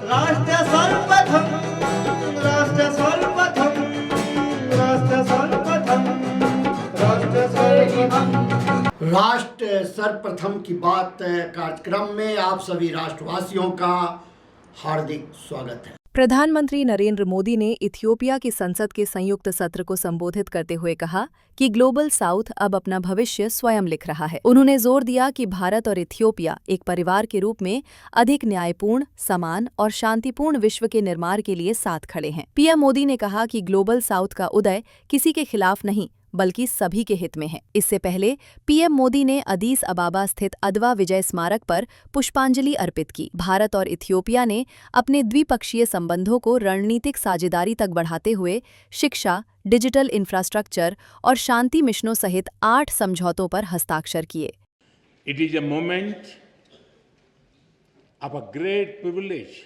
राष्ट्र सर्वप्रथम राष्ट्र सर्वप्रथम राष्ट्र सर्वप्रथम राष्ट्र सर्वप्रथम राष्ट्र सर्वप्रथम की बात कार्यक्रम में आप सभी राष्ट्रवासियों का हार्दिक स्वागत है। प्रधानमंत्री नरेंद्र मोदी ने इथियोपिया की संसद के संयुक्त सत्र को संबोधित करते हुए कहा कि ग्लोबल साउथ अब अपना भविष्य स्वयं लिख रहा है। उन्होंने जोर दिया कि भारत और इथियोपिया एक परिवार के रूप में अधिक न्यायपूर्ण, समान और शांतिपूर्ण विश्व के निर्माण के लिए साथ खड़े हैं। पीएम मोदी ने कहा कि ग्लोबल साउथ का उदय किसी के खिलाफ नहीं बल्कि सभी के हित में है। इससे पहले पीएम मोदी ने अदीस अबाबा स्थित अदवा विजय स्मारक पर पुष्पांजलि अर्पित की। भारत और इथियोपिया ने अपने द्विपक्षीय संबंधों को रणनीतिक साझेदारी तक बढ़ाते हुए शिक्षा, डिजिटल इंफ्रास्ट्रक्चर और शांति मिशनों सहित 8 समझौतों पर हस्ताक्षर किए। It is a moment of a great privilege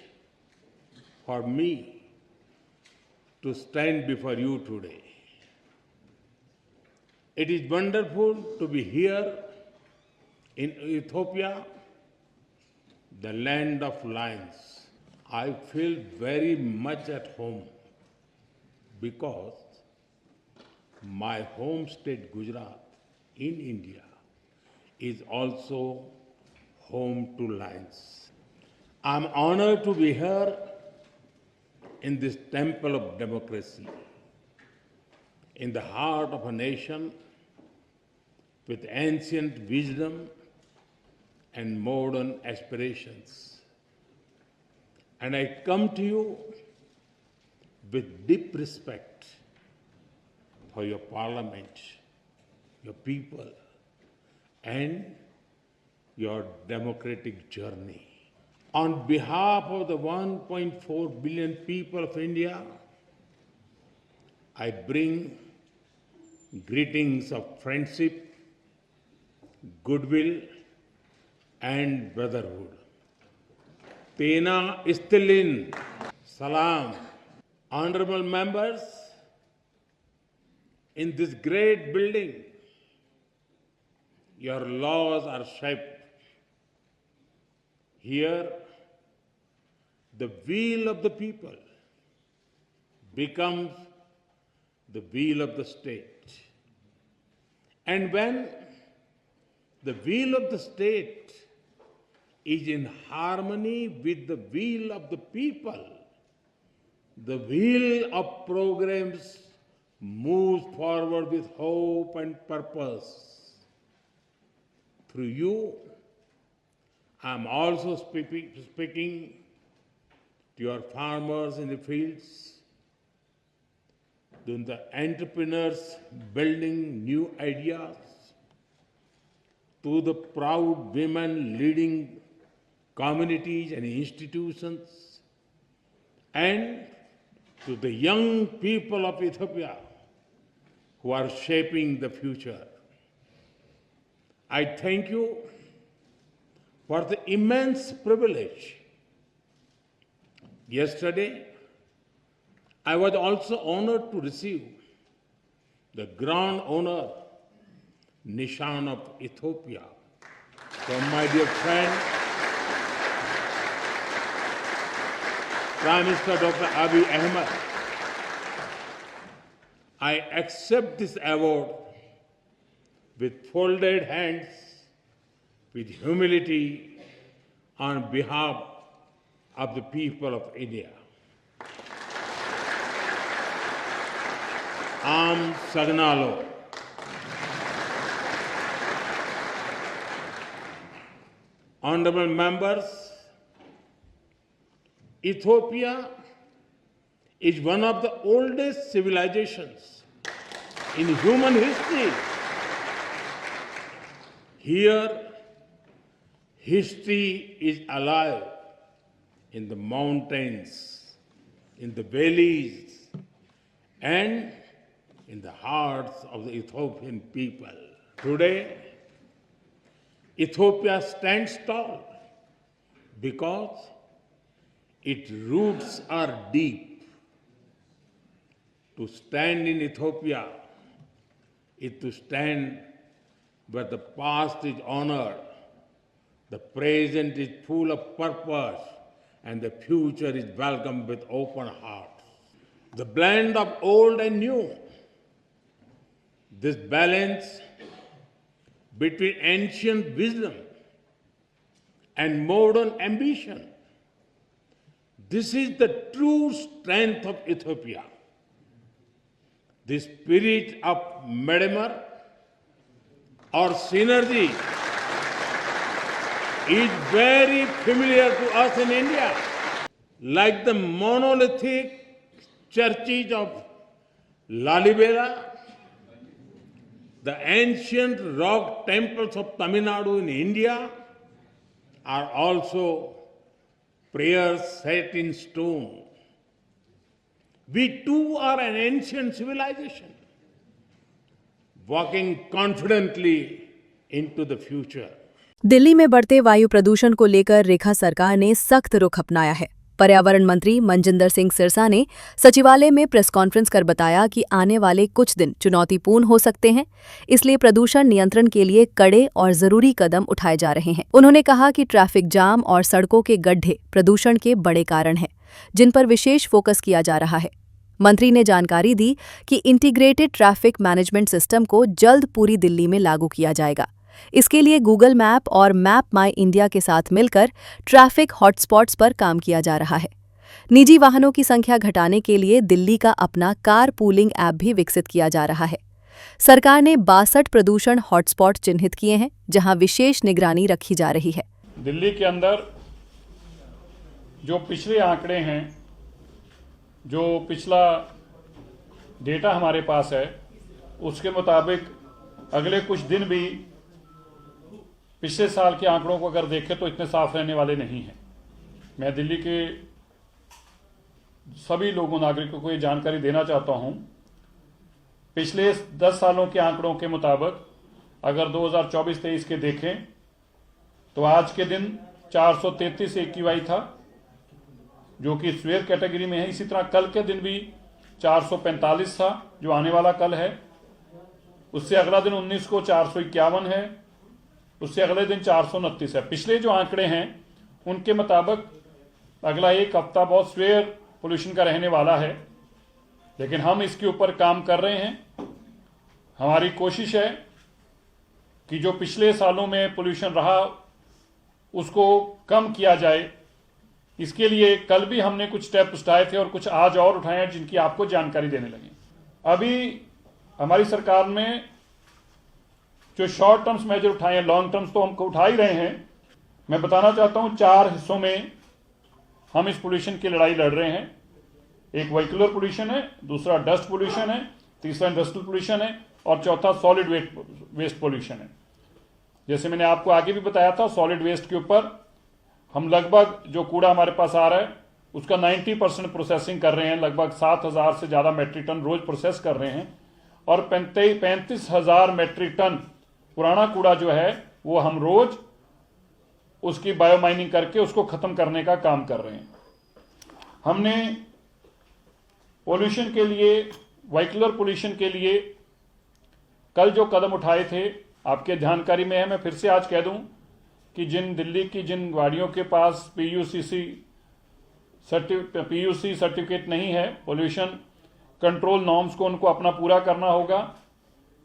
for me to stand before you today. It is wonderful to be here in Ethiopia, the land of lions. I feel very much at home because my home state Gujarat in India is also home to lions. I'm honored to be here in this temple of democracy, in the heart of a nation with ancient wisdom and modern aspirations. And I come to you with deep respect for your parliament, your people, and your democratic journey. On behalf of the 1.4 billion people of India, I bring greetings of friendship, goodwill, and brotherhood. Tena Istilin, Salam. Honorable members, in this great building, your laws are shaped. Here, the will of the people becomes the will of the state. And when the will of the state is in harmony with the will of the people, the wheel of progress moves forward with hope and purpose. Through you, I am also speaking to your farmers in the fields, to the entrepreneurs building new ideas, to the proud women leading communities and institutions, and to the young people of Ethiopia who are shaping the future. I thank you for the immense privilege. Yesterday, I was also honored to receive the Grand Honor Nishan of Ethiopia from my dear friend, Prime Minister Dr. Abiy Ahmed. I accept this award with folded hands, with humility on behalf of the people of India. Am Sagnalo. Honorable members, Ethiopia is one of the oldest civilizations in human history. Here, history is alive in the mountains, in the valleys, and in the hearts of the Ethiopian people. Today, Ethiopia stands tall because its roots are deep. To stand in Ethiopia is to stand where the past is honored, the present is full of purpose, and the future is welcomed with open hearts. The blend of old and new, this balance between ancient wisdom and modern ambition, this is the true strength of Ethiopia. The spirit of Medemer or synergy is very familiar to us in India. Like the monolithic churches of Lalibela, the ancient rock temples of Tamil Nadu in India are also prayers set in stone. We too are an ancient civilization, walking confidently into the future. Delhi में बढ़ते वायु प्रदूषण को लेकर रेखा सरकार ने सख्त रुख अपनाया है। पर्यावरण मंत्री मनजिंदर सिंह सिरसा ने सचिवालय में प्रेस कॉन्फ्रेंस कर बताया कि आने वाले कुछ दिन चुनौतीपूर्ण हो सकते हैं, इसलिए प्रदूषण नियंत्रण के लिए कड़े और जरूरी कदम उठाए जा रहे हैं। उन्होंने कहा कि ट्रैफिक जाम और सड़कों के गड्ढे प्रदूषण के बड़े कारण हैं, जिन पर विशेष फोकस किया जा रहा है। मंत्री ने जानकारी दी कि इंटीग्रेटेड ट्रैफिक मैनेजमेंट सिस्टम को जल्द पूरी दिल्ली में लागू किया जाएगा। इसके लिए गूगल मैप और मैप माई इंडिया के साथ मिलकर ट्रैफिक हॉटस्पॉट्स पर काम किया जा रहा है। निजी वाहनों की संख्या घटाने के लिए दिल्ली का अपना कार पूलिंग ऐप भी विकसित किया जा रहा है। सरकार ने 62 प्रदूषण हॉटस्पॉट चिन्हित किए हैं, जहां विशेष निगरानी रखी जा रही है। दिल्ली के अंदर जो पिछले आंकड़े हैं, जो पिछला डेटा हमारे पास है, उसके मुताबिक अगले कुछ दिन भी पिछले साल के आंकड़ों को अगर देखें तो इतने साफ रहने वाले नहीं हैं। मैं दिल्ली के सभी लोगों नागरिकों को ये जानकारी देना चाहता हूं, पिछले 10 सालों के आंकड़ों के मुताबिक अगर 2024-23 के देखें तो आज के दिन 433 AQI था, जो कि स्वेयर कैटेगरी में है। इसी तरह कल के दिन भी 445 था, जो आने वाला कल है। उससे अगला दिन 19 को 451 है, उससे अगले दिन 429 है। पिछले जो आंकड़े हैं उनके मुताबिक अगला एक हफ्ता बहुत स्वेयर पोल्यूशन का रहने वाला है, लेकिन हम इसके ऊपर काम कर रहे हैं। हमारी कोशिश है कि जो पिछले सालों में पोल्यूशन रहा उसको कम किया जाए। इसके लिए कल भी हमने कुछ स्टेप उठाए थे और कुछ आज और उठाए हैं, जिनकी आपको जानकारी देने लगे। अभी हमारी सरकार में जो शॉर्ट टर्म्स मेजर उठाए हैं, लॉन्ग टर्म्स तो हमको उठा ही रहे हैं। मैं बताना चाहता हूं 4 हिस्सों में हम इस पोल्यूशन की लड़ाई लड़ रहे हैं। एक व्हीकुलर पोल्यूशन है, दूसरा डस्ट पोल्यूशन है, तीसरा इंडस्ट्रियल पोल्यूशन है और चौथा सॉलिड वेस्ट पोल्यूशन है। जैसे मैंने आपको आगे भी बताया था, सॉलिड वेस्ट के ऊपर हम लगभग जो कूड़ा हमारे पास आ रहा है उसका 90% प्रोसेसिंग कर रहे हैं। लगभग 7,000 से ज़्यादा मेट्रिक टन रोज प्रोसेस कर रहे हैं और 35,000 मेट्रिक टन पुराना कूड़ा जो है वो हम रोज उसकी बायोमाइनिंग करके उसको खत्म करने का काम कर रहे हैं। हमने पोल्यूशन के लिए, व्हीकुलर पोल्यूशन के लिए कल जो कदम उठाए थे आपके जानकारी में है। मैं फिर से आज कह दूं कि दिल्ली की जिन गाड़ियों के पास PUC सर्टिफिकेट नहीं है, पोल्यूशन कंट्रोल नॉर्म्स को उनको अपना पूरा करना होगा।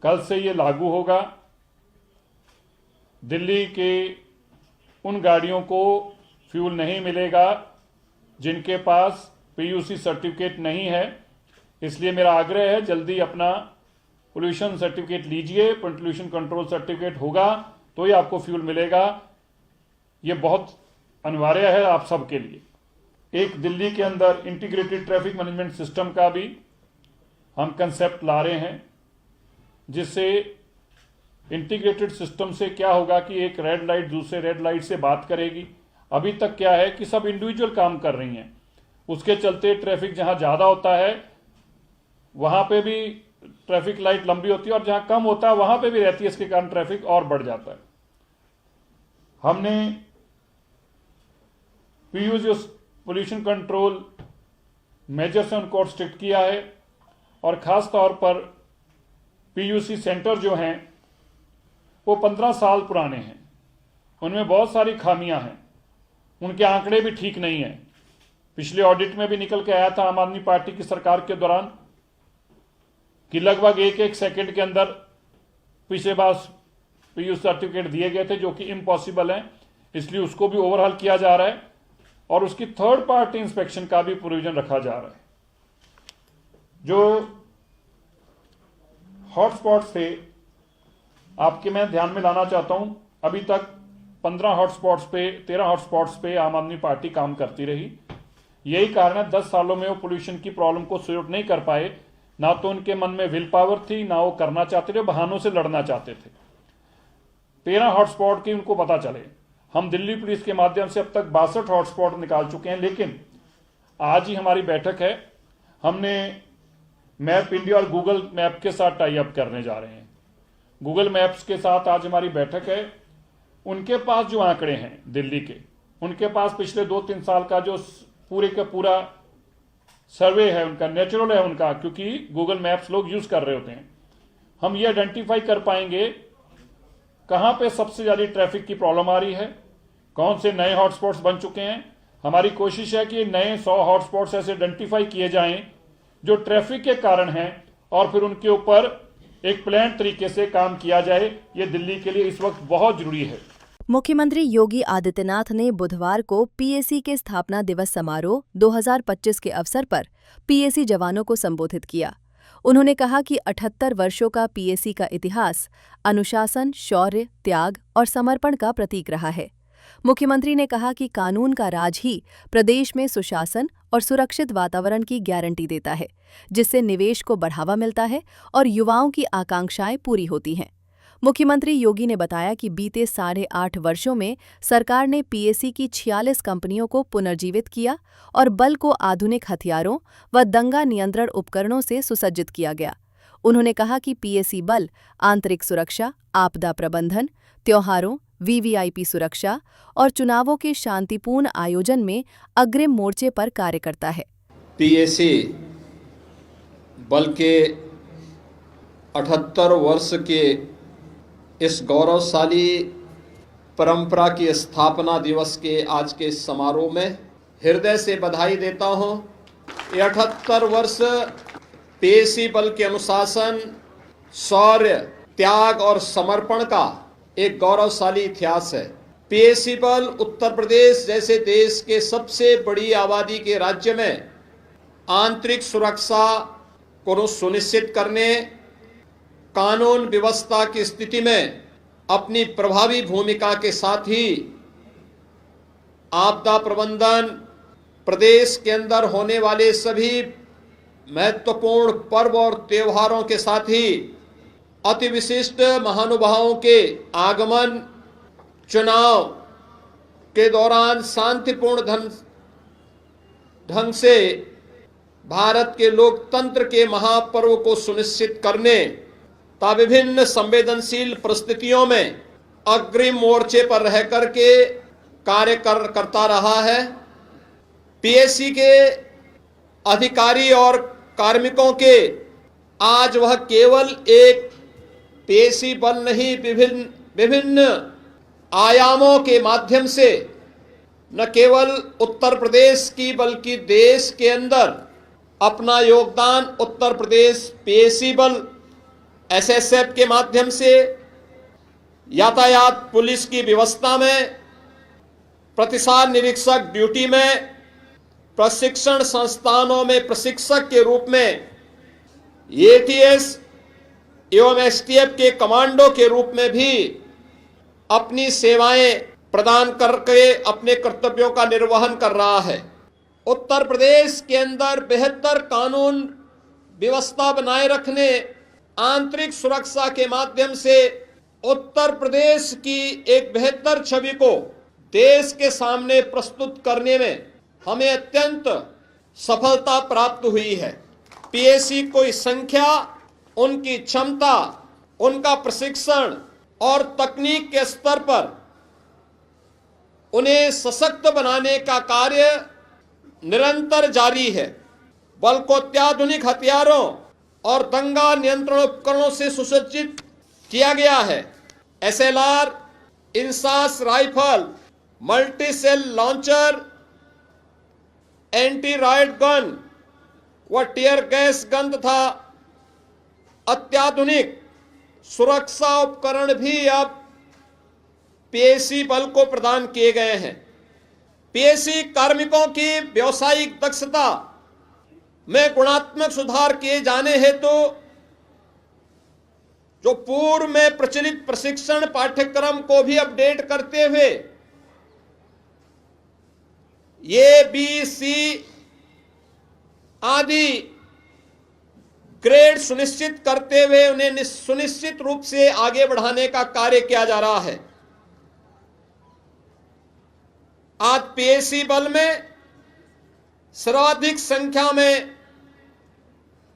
कल से ये लागू होगा। दिल्ली के उन गाड़ियों को फ्यूल नहीं मिलेगा जिनके पास PUC सर्टिफिकेट नहीं है। इसलिए मेरा आग्रह है जल्दी अपना पोल्यूशन सर्टिफिकेट लीजिए। पोल्यूशन कंट्रोल सर्टिफिकेट होगा तो ही आपको फ्यूल मिलेगा। ये बहुत अनिवार्य है आप सबके लिए। एक दिल्ली के अंदर इंटीग्रेटेड ट्रैफिक मैनेजमेंट सिस्टम का भी हम कंसेप्ट ला रहे हैं, जिससे इंटीग्रेटेड सिस्टम से क्या होगा कि एक रेड लाइट दूसरे रेड लाइट से बात करेगी। अभी तक क्या है कि सब इंडिविजुअल काम कर रही हैं, उसके चलते ट्रैफिक जहां ज़्यादा होता है वहां पे भी ट्रैफिक लाइट लंबी होती है और जहां कम होता है वहां पे भी रहती है। इसके कारण ट्रैफिक और बढ़ जाता है। हमने PUC पोल्यूशन कंट्रोल मेजर्स उनको और स्ट्रिक्ट किया है और खास तौर पर PUC सेंटर जो हैं वो 15 साल पुराने हैं, उनमें बहुत सारी खामियां हैं, उनके आंकड़े भी ठीक नहीं हैं। पिछले ऑडिट में भी निकल के आया था आम आदमी पार्टी की सरकार के दौरान कि लगभग एक एक सेकंड के अंदर पिछले बार पीयू सर्टिफिकेट दिए गए थे, जो कि इम्पॉसिबल है, इसलिए उसको भी ओवरहाल किया जा रहा है और उसकी थर्ड पार्टी इंस्पेक्शन का भी प्रोविजन रखा जा रहा है। जो हॉटस्पॉट्स थे आपके मैं ध्यान में लाना चाहता हूं, अभी तक 13 हॉटस्पॉट्स पे आम आदमी पार्टी काम करती रही। यही कारण है 10 सालों में वो पोल्यूशन की प्रॉब्लम को सॉल्व नहीं कर पाए। ना तो उनके मन में विल पावर थी, ना वो करना चाहते थे, बहानों से लड़ना चाहते थे। 13 हॉटस्पॉट की उनको पता चले। हम दिल्ली पुलिस के माध्यम से अब तक 62 हॉटस्पॉट निकाल चुके हैं, लेकिन आज ही हमारी बैठक है, हमने मैप इंडिया और गूगल मैप के साथ टाई अप करने जा रहे हैं। गूगल मैप्स के साथ आज हमारी बैठक है। उनके पास जो आंकड़े हैं दिल्ली के, उनके पास पिछले 2-3 साल का जो पूरे का पूरा सर्वे है उनका, नेचुरल है उनका, क्योंकि गूगल मैप्स लोग यूज कर रहे होते हैं। हम ये आइडेंटिफाई कर पाएंगे कहां पे सबसे ज्यादा ट्रैफिक की प्रॉब्लम आ रही है, कौन से नए हॉटस्पॉट्स बन चुके हैं। हमारी कोशिश है कि नए 100 हॉटस्पॉट्स ऐसे आइडेंटिफाई किए जाएं जो ट्रैफिक के कारण हैं और फिर उनके ऊपर एक प्लान तरीके से काम किया जाए। ये दिल्ली के लिए इस वक्त बहुत जरूरी है। मुख्यमंत्री योगी आदित्यनाथ ने बुधवार को पीएसी के स्थापना दिवस समारोह 2025 के अवसर पर पीएसी जवानों को संबोधित किया। उन्होंने कहा कि 78 वर्षों का पीएसी का इतिहास अनुशासन, शौर्य, त्याग और समर्पण का प्रतीक रहा है। मुख्यमंत्री ने कहा कि कानून का राज ही प्रदेश में सुशासन और सुरक्षित वातावरण की गारंटी देता है, जिससे निवेश को बढ़ावा मिलता है और युवाओं की आकांक्षाएं पूरी होती हैं। मुख्यमंत्री योगी ने बताया कि बीते 8.5 वर्षों में सरकार ने पीएसी की 46 कंपनियों को पुनर्जीवित किया और बल को आधुनिक हथियारों व दंगा नियंत्रण उपकरणों से सुसज्जित किया गया। उन्होंने कहा कि पीएसी बल आंतरिक सुरक्षा, आपदा प्रबंधन, त्योहारों, वीवीआईपी सुरक्षा और चुनावों के शांतिपूर्ण आयोजन में अग्रिम मोर्चे पर कार्य करता है। पीएसी बल के 78 वर्ष के इस गौरवशाली परंपरा की स्थापना दिवस के आज के समारोह में हृदय से बधाई देता हूं। ये 78 वर्ष पीएसी बल के अनुशासन, शौर्य, त्याग और समर्पण का एक गौरवशाली इतिहास है। पीएसी बल उत्तर प्रदेश जैसे देश के सबसे बड़ी आबादी के राज्य में आंतरिक सुरक्षा को सुनिश्चित करने, कानून व्यवस्था की स्थिति में अपनी प्रभावी भूमिका के साथ ही आपदा प्रबंधन, प्रदेश के अंदर होने वाले सभी महत्वपूर्ण पर्व और त्योहारों के साथ ही अति विशिष्ट महानुभावों के आगमन, चुनाव के दौरान शांतिपूर्ण ढंग से भारत के लोकतंत्र के महापर्व को सुनिश्चित करने तथा विभिन्न संवेदनशील परिस्थितियों में अग्रिम मोर्चे पर रह करके कार्य करता रहा है। पीएसी के अधिकारी और कार्मिकों के आज वह केवल एक पीएसी बल नहीं, विभिन्न आयामों के माध्यम से न केवल उत्तर प्रदेश की बल्कि देश के अंदर अपना योगदान उत्तर प्रदेश पीएसी बल एसएसएफ के माध्यम से यातायात पुलिस की व्यवस्था में, प्रतिसाद निरीक्षक ड्यूटी में, प्रशिक्षण संस्थानों में प्रशिक्षक के रूप में, एटीएस एवं एसटीएफ के कमांडो के रूप में भी अपनी सेवाएं प्रदान करके अपने कर्तव्यों का निर्वहन कर रहा है। उत्तर प्रदेश के अंदर बेहतर कानून व्यवस्था बनाए रखने, आंतरिक सुरक्षा के माध्यम से उत्तर प्रदेश की एक बेहतर छवि को देश के सामने प्रस्तुत करने में हमें अत्यंत सफलता प्राप्त हुई है। पीएसी की संख्या, उनकी क्षमता, उनका प्रशिक्षण और तकनीक के स्तर पर उन्हें सशक्त बनाने का कार्य निरंतर जारी है। बल को अत्याधुनिक हथियारों और दंगा नियंत्रण उपकरणों से सुसज्जित किया गया है। SLR, INSAS rifle, multi shell launcher, anti riot gun व टीयर गैस गन तथा अत्याधुनिक सुरक्षा उपकरण भी अब पीएसी बल को प्रदान किए गए हैं। पीएसी कार्मिकों की व्यावसायिक दक्षता में गुणात्मक सुधार किए जाने हेतु जो पूर्व में प्रचलित प्रशिक्षण पाठ्यक्रम को भी अपडेट करते हुए ए, बी, सी आदि ग्रेड सुनिश्चित करते हुए उन्हें सुनिश्चित रूप से आगे बढ़ाने का कार्य किया जा रहा है। आज पीएसी बल में सर्वाधिक संख्या में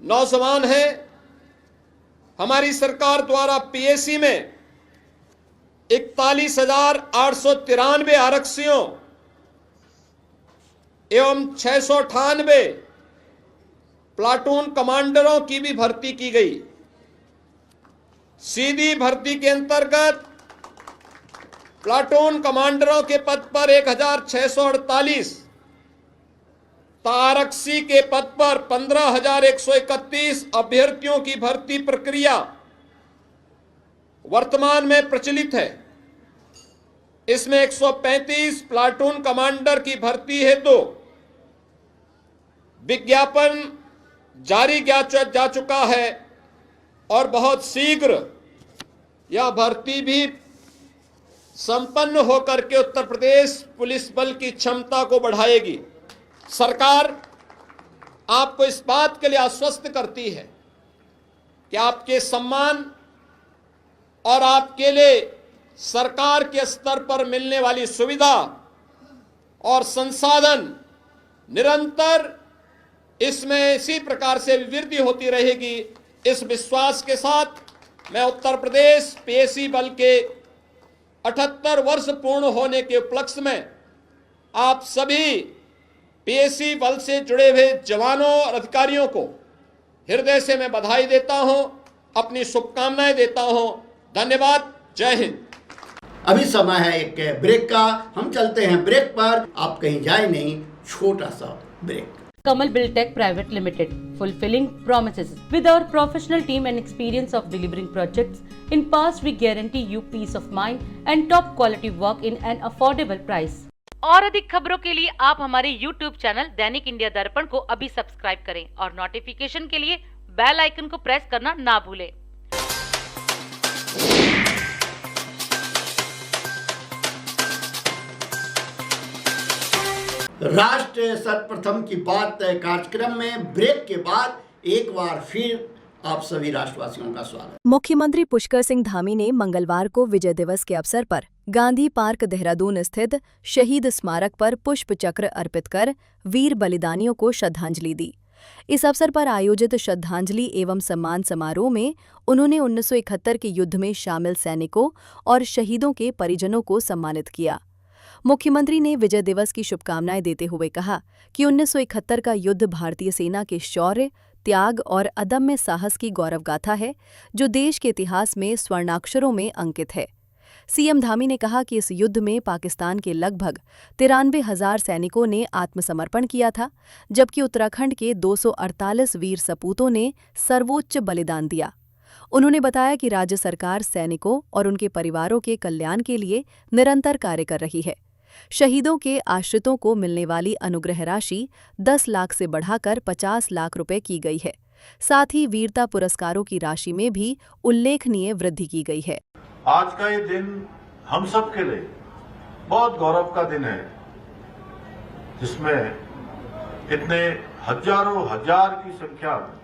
नौजवान हैं। हमारी सरकार द्वारा पीएसी में 41,893 आरक्षियों एवं 698 प्लाटून कमांडरों की भी भर्ती की गई। सीधी भर्ती के अंतर्गत प्लाटून कमांडरों के पद पर 1,648, आरक्षी के पद पर 15,131 अभ्यर्थियों की भर्ती प्रक्रिया वर्तमान में प्रचलित है। इसमें 135 प्लाटून कमांडर की भर्ती हेतु विज्ञापन जारी जा चुका है और बहुत शीघ्र यह भर्ती भी संपन्न होकर के उत्तर प्रदेश पुलिस बल की क्षमता को बढ़ाएगी। सरकार आपको इस बात के लिए आश्वस्त करती है कि आपके सम्मान और आपके लिए सरकार के स्तर पर मिलने वाली सुविधा और संसाधन निरंतर इसमें इसी प्रकार से वृद्धि होती रहेगी। इस विश्वास के साथ मैं उत्तर प्रदेश पीएसी बल के 78 वर्ष पूर्ण होने के उपलक्ष्य में आप सभी पीएसी बल से जुड़े हुए जवानों और अधिकारियों को हृदय से मैं बधाई देता हूं, अपनी शुभकामनाएं देता हूं। धन्यवाद। जय हिंद। अभी समय है एक ब्रेक का। हम चलते हैं ब्रेक पर, आप कहीं जाए नहीं, छोटा सा break. Kamal Buildtech Private Limited, fulfilling promises. With our professional team and experience of delivering projects, in past we guarantee you peace of mind and top quality work in an affordable price. और अधिक खबरों के लिए आप हमारे YouTube channel दैनिक India दर्पण को अभी सब्सक्राइब करें और नोटिफिकेशन के लिए बेल आइकन को प्रेस करना ना भूलें। राष्ट्र सर्वप्रथम की बात कार्यक्रम में ब्रेक के बाद एक बार फिर आप सभी राष्ट्रवासियों का स्वागत। मुख्यमंत्री पुष्कर सिंह धामी ने मंगलवार को विजय दिवस के अवसर पर गांधी पार्क देहरादून स्थित शहीद स्मारक पर पुष्प चक्र अर्पित कर वीर बलिदानियों को श्रद्धांजलि दी। इस अवसर पर आयोजित श्रद्धांजलि एवं सम्मान समारोह में उन्होंने 1971 के युद्ध में शामिल सैनिकों और शहीदों के परिजनों को सम्मानित किया। मुख्यमंत्री ने विजय दिवस की शुभकामनाएं देते हुए कहा कि 1971 का युद्ध भारतीय सेना के शौर्य, त्याग और अदम्य साहस की गौरवगाथा है, जो देश के इतिहास में स्वर्णाक्षरों में अंकित है। सीएम धामी ने कहा कि इस युद्ध में पाकिस्तान के लगभग 93,000 सैनिकों ने आत्मसमर्पण किया था, जबकि उत्तराखंड के 248 वीर सपूतों ने सर्वोच्च बलिदान दिया। उन्होंने बताया कि राज्य सरकार सैनिकों और उनके परिवारों के कल्याण के लिए निरंतर कार्य कर रही है। शहीदों के आश्रितों को मिलने वाली अनुग्रह राशि 10 लाख से बढ़ाकर 50 लाख रुपए की गई है। साथ ही वीरता पुरस्कारों की राशि में भी उल्लेखनीय वृद्धि की गई है। आज का ये दिन हम सब के लिए बहुत गौरव का दिन है, जिसमें इतने हजारों हजार की संख्या में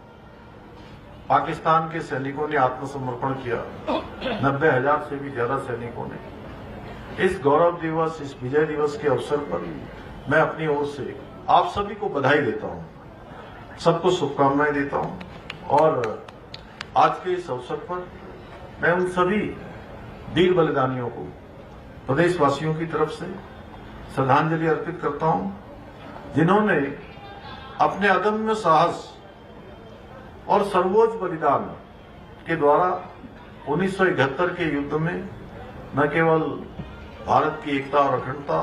पाकिस्तान के सैनिकों ने आत्मसमर्पण किया। 90,000 से भी ज्यादा सैनिकों ने। इस गौरव दिवस, इस विजय दिवस के अवसर पर मैं अपनी ओर से आप सभी को बधाई देता हूं, सबको शुभकामनाएं देता हूं। और आज के इस अवसर पर मैं उन सभी वीर बलिदानियों को प्रदेशवासियों की तरफ से श्रद्धांजलि अर्पित करता हूं, जिन्होंने अपने अदम्य साहस और सर्वोच्च बलिदान के द्वारा 1971 के युद्ध में न केवल भारत की एकता और अखंडता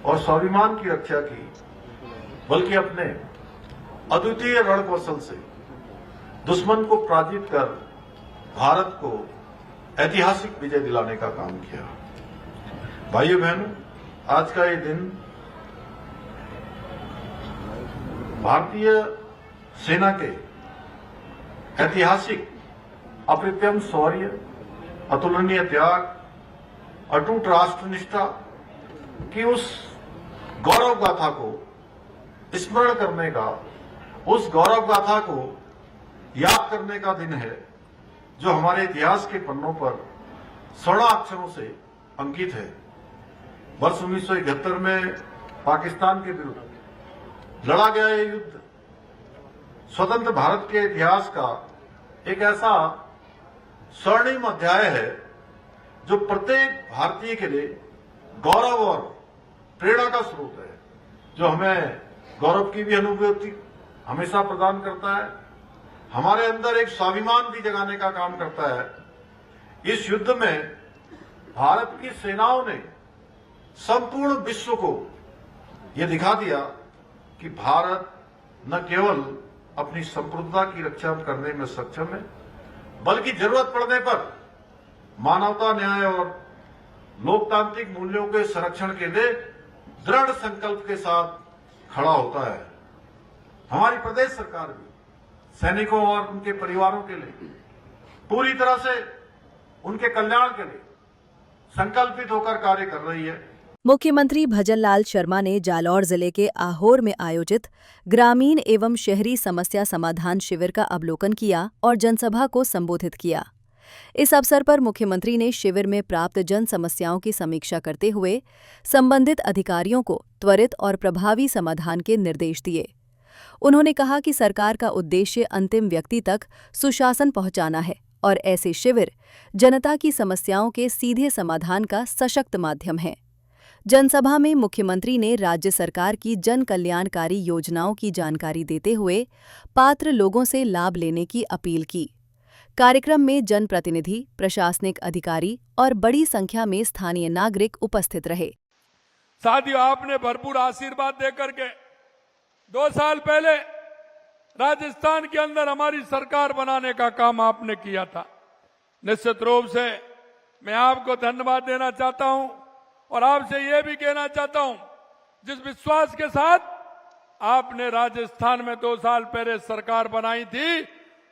और स्वाभिमान की रक्षा की, बल्कि अपने अद्वितीय रण कौशल से दुश्मन को पराजित कर भारत को ऐतिहासिक विजय दिलाने का काम किया। भाइयों बहनों, आज का ये दिन भारतीय सेना के ऐतिहासिक अप्रतिम शौर्य, अतुलनीय त्याग, अटूट राष्ट्रनिष्ठा की उस गौरव गाथा को स्मरण करने का, उस गौरव गाथा को याद करने का दिन है जो हमारे इतिहास के पन्नों पर स्वर्णाक्षरों से अंकित है। वर्ष 1971 में पाकिस्तान के विरुद्ध लड़ा गया ये युद्ध स्वतंत्र भारत के इतिहास का एक ऐसा स्वर्णिम अध्याय है जो प्रत्येक भारतीय के लिए गौरव और प्रेरणा का स्रोत है, जो हमें गौरव की भी अनुभूति हमेशा प्रदान करता है, हमारे अंदर एक स्वाभिमान भी जगाने का काम करता है। इस युद्ध में भारत की सेनाओं ने संपूर्ण विश्व को यह दिखा दिया कि भारत न केवल अपनी संप्रभुता की रक्षा करने में सक्षम है, बल्कि जरूरत पड़ने पर मानवता, न्याय और लोकतांत्रिक मूल्यों के संरक्षण के लिए दृढ़ संकल्प के साथ खड़ा होता है। हमारी प्रदेश सरकार भी सैनिकों और उनके परिवारों के लिए पूरी तरह से उनके कल्याण के लिए संकल्पित होकर कार्य कर रही है। मुख्यमंत्री भजनलाल शर्मा ने जालौर जिले के आहोर में आयोजित ग्रामीण एवं शहरी समस्या समाधान शिविर का अवलोकन किया और जनसभा को संबोधित किया। इस अवसर पर मुख्यमंत्री ने शिविर में प्राप्त जन समस्याओं की समीक्षा करते हुए संबंधित अधिकारियों को त्वरित और प्रभावी समाधान के निर्देश दिए। उन्होंने कहा कि सरकार का उद्देश्य अंतिम व्यक्ति तक सुशासन पहुंचाना है और ऐसे शिविर जनता की समस्याओं के सीधे समाधान का सशक्त माध्यम है। जनसभा में मुख्यमंत्री ने राज्य सरकार की जन कल्याणकारी योजनाओं की जानकारी देते हुए पात्र लोगों से लाभ लेने की अपील की। कार्यक्रम में जनप्रतिनिधि, प्रशासनिक अधिकारी और बड़ी संख्या में स्थानीय नागरिक उपस्थित रहे। साथियों, आपने भरपूर आशीर्वाद देकर के 2 साल पहले राजस्थान के अंदर हमारी सरकार बनाने का काम आपने किया था। निश्चित रूप से मैं आपको धन्यवाद देना चाहता हूं और आपसे यह भी कहना चाहता हूं, जिस विश्वास के साथ आपने राजस्थान में 2 साल पहले सरकार बनाई थी,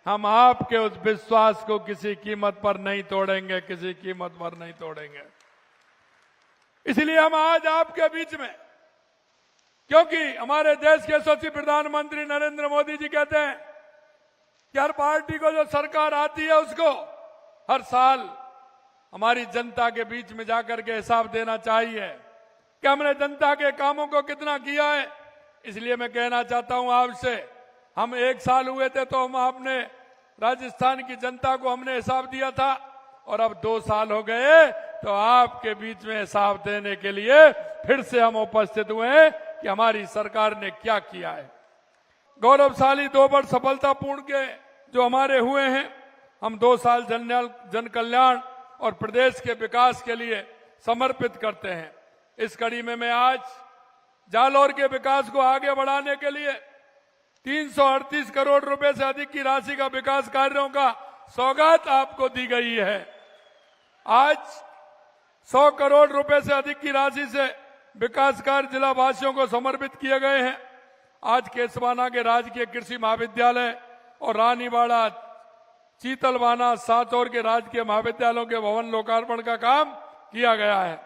हम आपके उस विश्वास को किसी कीमत पर नहीं तोड़ेंगे, किसी कीमत पर नहीं तोड़ेंगे। इसलिए हम आज आपके बीच में, क्योंकि हमारे देश के यशस्वी प्रधानमंत्री नरेंद्र मोदी जी कहते हैं कि हर पार्टी को जो सरकार आती है उसको हर साल हमारी जनता के बीच में जाकर के हिसाब देना चाहिए कि हमने जनता के कामों को कितना किया है। इसलिए मैं कहना चाहता हूं आपसे, हम 1 साल हुए थे तो हम आपने राजस्थान की जनता को हमने हिसाब दिया था और अब 2 साल हो गए तो आपके बीच में हिसाब देने के लिए फिर से हम उपस्थित हुए हैं कि हमारी सरकार ने क्या किया है। गौरवशाली 2 वर्ष सफलतापूर्ण के जो हमारे हुए हैं, हम 2 साल जन कल्याण और प्रदेश के विकास के लिए समर्पित करते हैं। इस कड़ी में मैं आज जालौर के विकास को आगे बढ़ाने के लिए 338 करोड़ रुपए से अधिक की राशि का विकास कार्यों का सौगात आपको दी गई है। आज 100 करोड़ रुपए से अधिक की राशि से विकास कार्य जिला वासियों को समर्पित किए गए हैं। आज केसवाना के राजकीय कृषि महाविद्यालय और रानीवाड़ा, चीतलवाना, साचौर के राजकीय महाविद्यालयों के भवन लोकार्पण का काम किया गया है।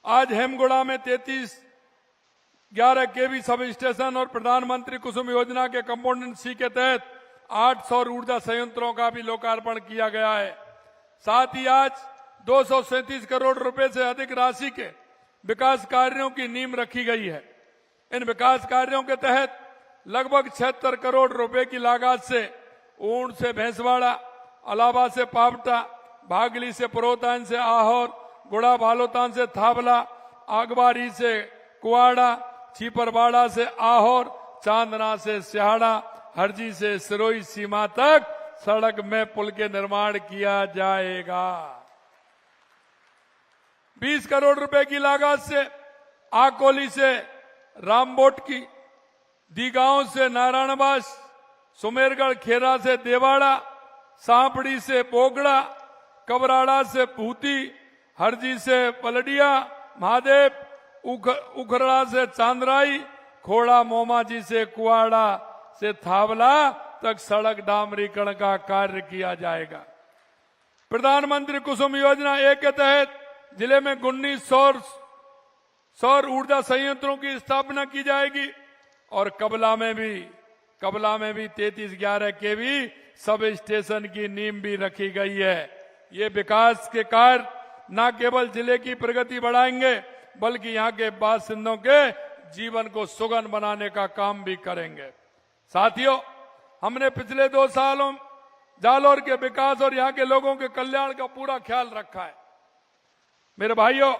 आज हेमगुड़ा में 3311 केवी सब स्टेशन और प्रधानमंत्री कुसुम योजना के कंपोनेंट सी के तहत 8 सौर ऊर्जा संयंत्रों का भी लोकार्पण किया गया है। साथ ही आज 237 करोड़ रुपए से अधिक राशि के विकास कार्यों की नींव रखी गई है। इन विकास कार्यों के तहत लगभग 76 करोड़ रुपए की लागत से ऊंट से भैंसवाड़ा, अलावा से पावटा, भागली से पुरोतान से आहोर, गुड़ा बालोतान से थावला, आगवारी से कुआड़ा, छीपरवाड़ा से आहोर, चांदना से सिहाड़ा, हरजी से सिरोई सीमा तक सड़क में पुल के निर्माण किया जाएगा। 20 करोड़ रुपए की लागत से आकोली से रामबोट की, दीगांव से नारायणबास, सुमेरगढ़ खेरा से देवाड़ा, सांपड़ी से बोगड़ा, कबराड़ा से भूती, हरजी से पलडिया महादेव, उखड़ा से चांदराई, खोड़ा मोमाजी से कुआड़ा से थावला तक सड़क डामरीकरण का कार्य किया जाएगा। प्रधानमंत्री कुसुम योजना 1 के तहत जिले में 19 सौर ऊर्जा संयंत्रों की स्थापना की जाएगी और कबला में भी 3311 केवी सब स्टेशन की नींव भी रखी गई है। ये विकास के कार्य न केवल जिले की प्रगति बढ़ाएंगे बल्कि यहाँ के बासिंदों के जीवन को सुगम बनाने का काम भी करेंगे। साथियों, हमने पिछले 2 सालों जालौर के विकास और यहाँ के लोगों के कल्याण का पूरा ख्याल रखा है। मेरे भाइयों,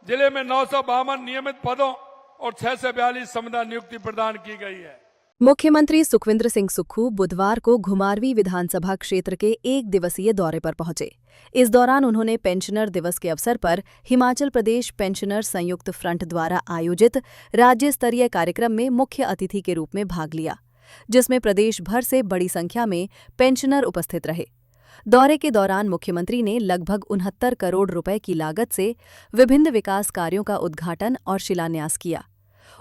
जिले में 952 नियमित पदों और 642 संविदा नियुक्ति प्रदान की गई है। मुख्यमंत्री सुखविंदर सिंह सुक्खू बुधवार को घुमारवी विधानसभा क्षेत्र के 1 दिवसीय दौरे पर पहुंचे। इस दौरान उन्होंने पेंशनर दिवस के अवसर पर हिमाचल प्रदेश पेंशनर संयुक्त फ्रंट द्वारा आयोजित राज्य स्तरीय कार्यक्रम में मुख्य अतिथि के रूप में भाग लिया, जिसमें प्रदेश भर से बड़ी संख्या में पेंशनर उपस्थित रहे। दौरे के दौरान मुख्यमंत्री ने लगभग 69 करोड़ रुपए की लागत से विभिन्न विकास कार्यों का उद्घाटन और शिलान्यास किया।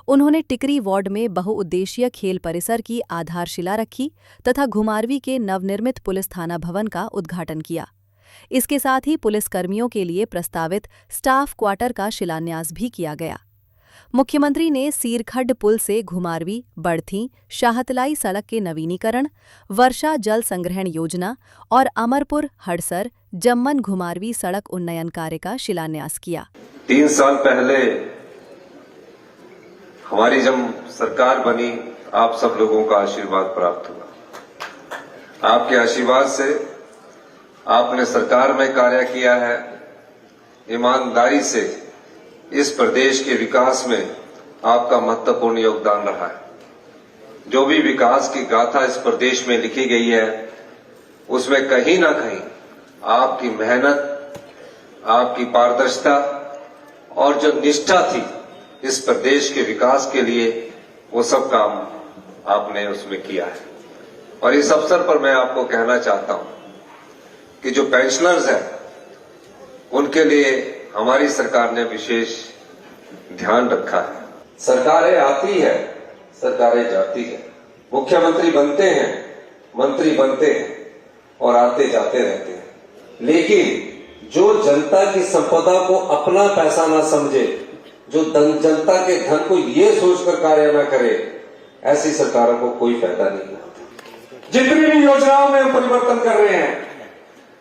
उन्होंने टिकरी वार्ड में बहुउद्देशीय खेल परिसर की आधारशिला रखी तथा घुमारवी के नवनिर्मित पुलिस थाना भवन का उद्घाटन किया। इसके साथ ही पुलिसकर्मियों के लिए प्रस्तावित स्टाफ क्वार्टर का शिलान्यास भी किया गया। मुख्यमंत्री ने सीरखड्ड पुल से घुमारवी, बड़थी, शाहतलाई सड़क के नवीनीकरण, वर्षा जल संग्रहण योजना और अमरपुर, हड़सर, जम्मन घुमारवी सड़क उन्नयन कार्य का शिलान्यास किया। 3 साल पहले हमारी जब सरकार बनी, आप सब लोगों का आशीर्वाद प्राप्त हुआ। आपके आशीर्वाद से आपने सरकार में कार्य किया है। ईमानदारी से इस प्रदेश के विकास में आपका महत्वपूर्ण योगदान रहा है। जो भी विकास की गाथा इस प्रदेश में लिखी गई है, उसमें कहीं ना कहीं आपकी मेहनत, आपकी पारदर्शिता और जो निष्ठा थी इस प्रदेश के विकास के लिए, वो सब काम आपने उसमें किया है। और इस अवसर पर मैं आपको कहना चाहता हूं कि जो पेंशनर्स हैं, उनके लिए हमारी सरकार ने विशेष ध्यान रखा है। सरकारें आती है, सरकारें जाती है, मुख्यमंत्री बनते हैं, मंत्री बनते हैं और आते जाते रहते हैं, लेकिन जो जनता की संपदा को अपना पैसा ना समझे, जो जनता के धन को ये सोचकर कार्य न करे, ऐसी सरकारों को कोई फायदा नहीं होता। जितनी भी योजनाओं में हम परिवर्तन कर रहे हैं,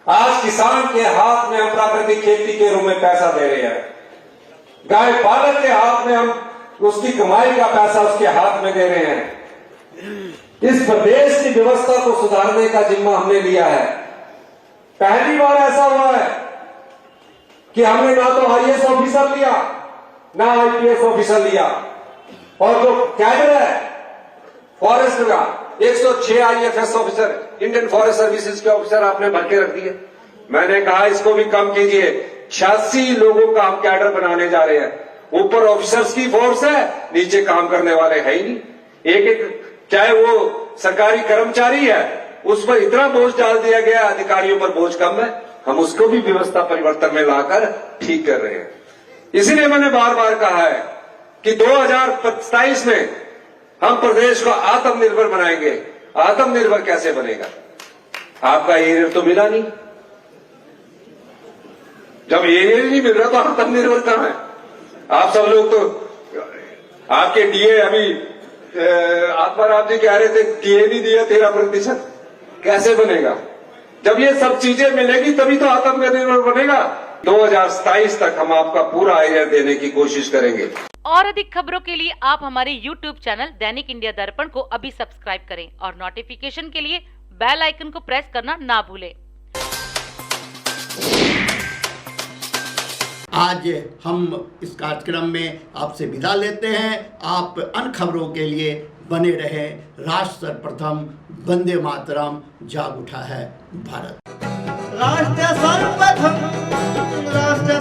आज किसान के हाथ में हम प्राकृतिक खेती के रूप में पैसा दे रहे हैं, गाय पालक के हाथ में हम उसकी कमाई का पैसा उसके हाथ में दे रहे हैं। इस प्रदेश की व्यवस्था को सुधारने का जिम्मा हमने लिया है। पहली बार ऐसा हुआ है कि हमने ना तो आईएएस ऑफिसर लिया, ना आईपीएस ऑफिसर लिया, और जो कैडर है फॉरेस्ट का 106 IFS officer, Indian forest services के ऑफिसर आपने भर के रख दिए। मैंने कहा इसको भी कम कीजिए। 86 लोगों का हम कैडर बनाने जा रहे हैं। ऊपर ऑफिसर्स की फोर्स है, नीचे काम करने वाले है ही नहीं। एक चाहे वो सरकारी कर्मचारी है, उस पर इतना बोझ डाल दिया गया, अधिकारियों पर बोझ कम है। हम उसको भी व्यवस्था परिवर्तन में लाकर ठीक कर रहे हैं। इसीलिए मैंने बार बार कहा है कि 2027 में हम प्रदेश को आत्मनिर्भर बनाएंगे। आत्मनिर्भर कैसे बनेगा? आपका एरियर तो मिला नहीं। जब एरियर नहीं मिल रहा तो आत्मनिर्भर कहां है? आप सब लोग तो आपके डीए अभी आत्माराम जी कह रहे थे डीए नहीं दिया 13%, कैसे बनेगा? जब ये सब चीजें मिलेगी तभी तो आत्मनिर्भर बनेगा। 2027 तक हम आपका पूरा एरियर देने की कोशिश करेंगे। और अधिक खबरों के लिए आप हमारे YouTube चैनल दैनिक इंडिया दर्पण को अभी सब्सक्राइब करें और नोटिफिकेशन के लिए बेल आइकन को प्रेस करना ना भूलें। आज हम इस कार्यक्रम में आपसे विदा लेते हैं। आप अन्य खबरों के लिए बने रहे। राष्ट्र सर्वप्रथम, वंदे मातरम, जाग उठा है भारत। राष्ट्र सर्वप्रथम, राष्ट्र